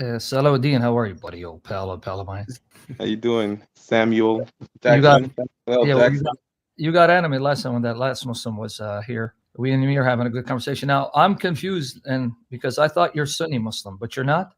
Salahuddin, how are you, buddy? Old pal of mine. How you doing, Samuel You got Jackson? Well, yeah. Jackson. You got animated last time when that last Muslim was here. We and me are having a good conversation. Now I'm confused, and because I thought you're Sunni Muslim, but you're not.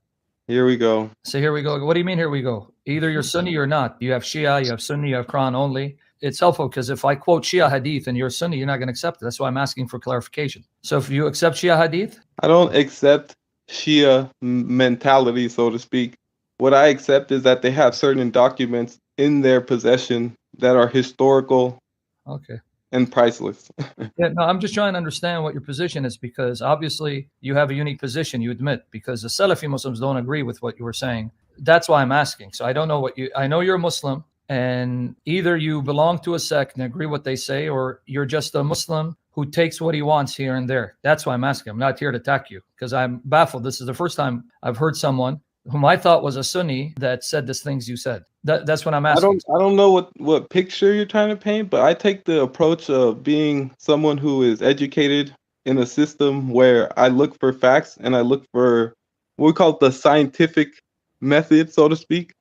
Here we go. So here we go. What do you mean? Here we go. Either you're Sunni or not. You have Shia, you have Sunni, you have Quran only. It's helpful because if I quote Shia hadith and you're Sunni, you're not going to accept it. That's why I'm asking for clarification. So if you accept Shia hadith, I don't accept Shia mentality, so to speak. What I accept is that they have certain documents in their possession that are historical okay. and priceless. Yeah, no, I'm just trying to understand what your position is, because obviously you have a unique position, you admit, because the Salafi Muslims don't agree with what you were saying. That's why I'm asking. So I don't know I know you're a Muslim, and either you belong to a sect and agree what they say, or you're just a Muslim who takes what he wants here and there. That's why I'm asking. I'm not here to attack you, because I'm baffled. This is the first time I've heard someone whom I thought was a Sunni that said the things you said. That's what I'm asking. I don't know what picture you're trying to paint, but I take the approach of being someone who is educated in a system where I look for facts and I look for what we call the scientific method, so to speak.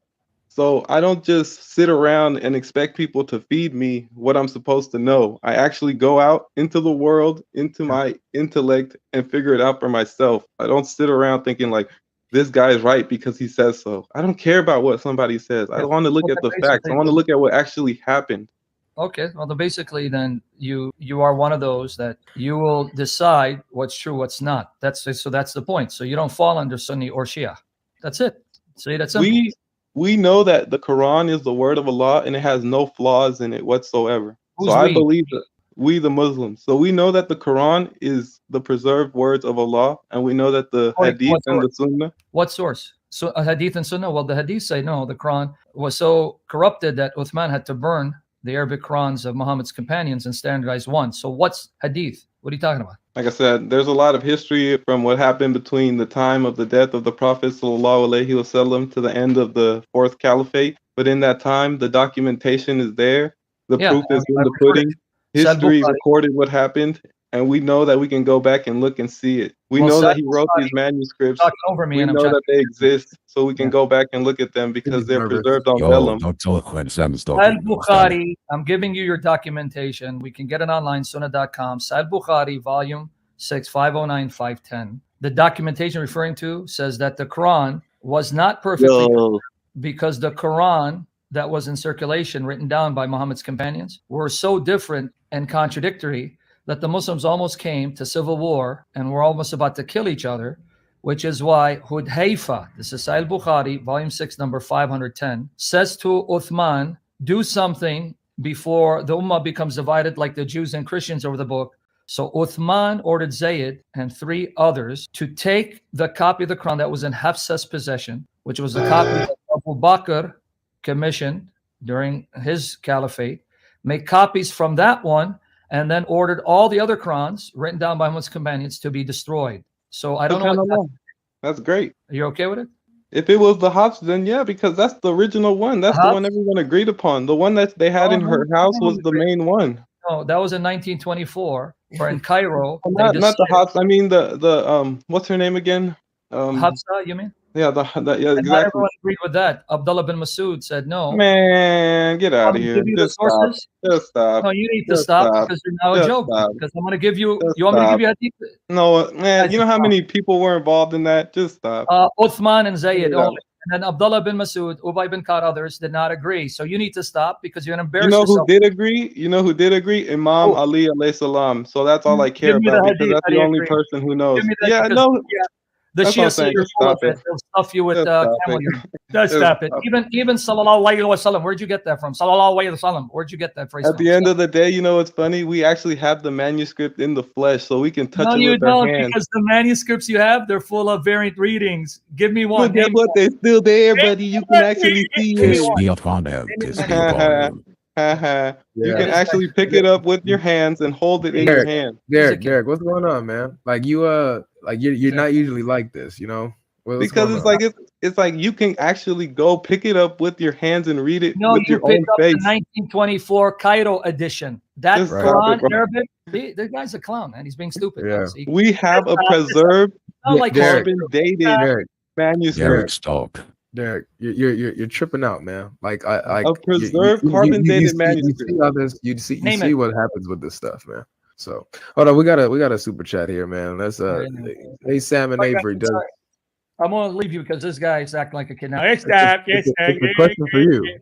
So I don't just sit around and expect people to feed me what I'm supposed to know. I actually go out into the world, into my intellect, and figure it out for myself. I don't sit around thinking like, this guy is right because he says so. I don't care about what somebody says. I want to look at the facts. I want to look at what actually happened. Okay, well, then basically, then you are one of those that you will decide what's true, what's not. That's the point. So you don't fall under Sunni or Shia. That's it. See, that's simple. We know that the Quran is the word of Allah and it has no flaws in it whatsoever. Who's so I we? believe that we, the Muslims. So we know that the Quran is the preserved words of Allah, and we know that the Hadith and the Sunnah. What source? So Hadith and Sunnah? Well, the Hadith say no. The Quran was so corrupted that Uthman had to burn the Arabic Qurans of Muhammad's companions and standardize one. So what's Hadith? What are you talking about? Like I said, there's a lot of history from what happened between the time of the death of the Prophet ﷺ to the end of the fourth caliphate. But in that time, the documentation is there. The proof is in the pudding. History recorded what happened, and we know that we can go back and look and see it. We know that he wrote these manuscripts. We know that they exist, so we can go back and look at them because they're preserved on vellum. Bukhari, I'm giving you your documentation. We can get it online, sunnah.com. Sahih Bukhari, volume 6, 509, 510. The documentation referring to says that the Quran was not perfectly because the Quran that was in circulation, written down by Muhammad's companions, were so different and contradictory that the Muslims almost came to civil war and were almost about to kill each other, which is why Hudhayfa, this is Sahih Bukhari, volume 6, number 510, says to Uthman, do something before the Ummah becomes divided like the Jews and Christians over the book. So Uthman ordered Zayd and 3 others to take the copy of the Quran that was in Hafsa's possession, which was the copy that Abu Bakr commissioned during his caliphate, make copies from that one, and then ordered all the other Qurans written down by Muhammad's companions to be destroyed. So I don't know. That's great. Are you okay with it? If it was the Hafs, then yeah, because that's the original one. That's the one everyone agreed upon. The one that they had in her house was the main one. No, that was in 1924, or in Cairo. Not the Hafs. I mean the what's her name again? Hafsa, you mean? Yeah, exactly. Not everyone agreed with that. Abdullah bin Masud said no. Man, get out of here. Just stop. Just stop. No, you need to stop because you're now a joke. Because I'm going to give you. You want me to give you hadith? No, man. You know how many people were involved in that? Just stop. Uthman and Zayd only. And then Abdullah bin Masud, Ubay bin Ka'b, others did not agree. So you need to stop because you're going to embarrass yourself. You know who did agree? Imam Ali alayhi salam. So that's all I care about because that's the only person who knows. Yeah, no. The Shia say you're full of it. They'll stuff you with camel urine. Just stop it. Even sallallahu alayhi wa sallam. Where'd you get that from? Sallallahu alayhi wa sallam. Where'd you get that phrase from? At the end of the day, you know what's funny? We actually have the manuscript in the flesh, so we can touch it with our hands. No, you don't, because the manuscripts you have, they're full of variant readings. Give me one. But guess what? They're still there, buddy. You can actually see it. You can actually pick it up with your hands and hold it in your hand. Derek, what's going on, man? Like you're not usually like this, you know? Because it's like you can actually go pick it up with your hands and read it with your own face. The 1924 Cairo edition. That Quran Arabic. The guy's a clown, man. He's being stupid. Yeah. We have a preserved, carbon dated manuscript. Derek's talk. Derek, you're tripping out, man. Like I A preserved carbon-dated manuscript. You Name see it. what happens with this stuff, man. So hold on, we got a super chat here, man. Let's hey Sam and Avery does. I'm gonna leave you because this guy is acting like a kid now. It's a question for you.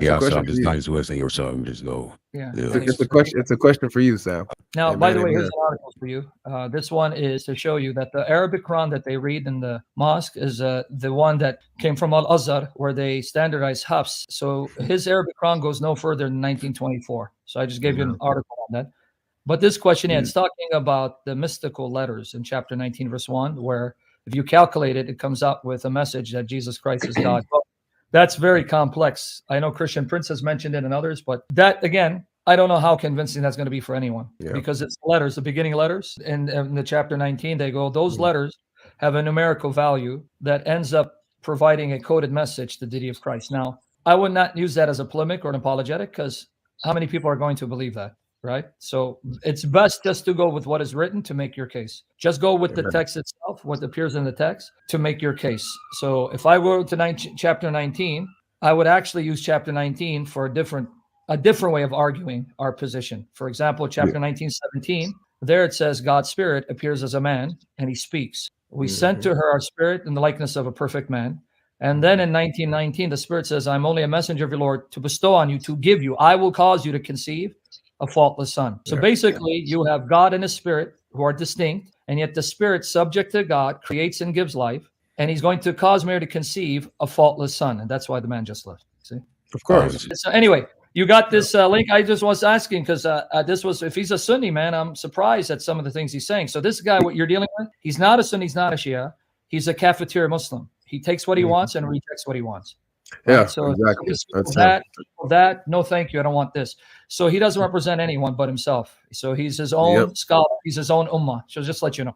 Yeah, question so for just you. not as well say or something. Just go. Yeah. Yeah. It's a question. It's a question for you, Sam. Now, Amen, by the way, amen. here's an article for you. This one is to show you that the Arabic Quran that they read in the mosque is the one that came from Al-Azhar, where they standardized Hafs. So his Arabic Quran goes no further than 1924. So I just gave you an article on that. But this question, it's talking about the mystical letters in chapter 19, verse 1, where if you calculate it, it comes up with a message that Jesus Christ is God. Well, that's very complex. I know Christian Prince has mentioned it and others, but that, again, I don't know how convincing that's going to be for anyone because it's letters, the beginning letters. And in the chapter 19, they go, those letters have a numerical value that ends up providing a coded message to the deity of Christ. Now, I would not use that as a polemic or an apologetic because how many people are going to believe that? Right. So it's best just to go with what is written to make your case. Just go with the text itself, what appears in the text to make your case. So if I were to chapter 19, I would actually use chapter 19 for a different way of arguing our position. For example, chapter 19:17, there it says God's spirit appears as a man and he speaks. We sent to her our spirit in the likeness of a perfect man. And then in 19:19, the spirit says, I'm only a messenger of your Lord to bestow on you, to give you, I will cause you to conceive a faultless son. So basically, you have God and his spirit who are distinct, and yet the spirit subject to God creates and gives life, and he's going to cause Mary to conceive a faultless son. And that's why the man just left. See? Of course. So anyway, you got this link. I just was asking because this was, if he's a Sunni, man, I'm surprised at some of the things he's saying. So this guy, what you're dealing with, he's not a Sunni, he's not a Shia. He's a cafeteria Muslim. He takes what he wants and rejects what he wants. Yeah, right? So exactly. That, no, thank you. I don't want this. So he doesn't represent anyone but himself. So he's his own scholar. He's his own ummah. So just let you know.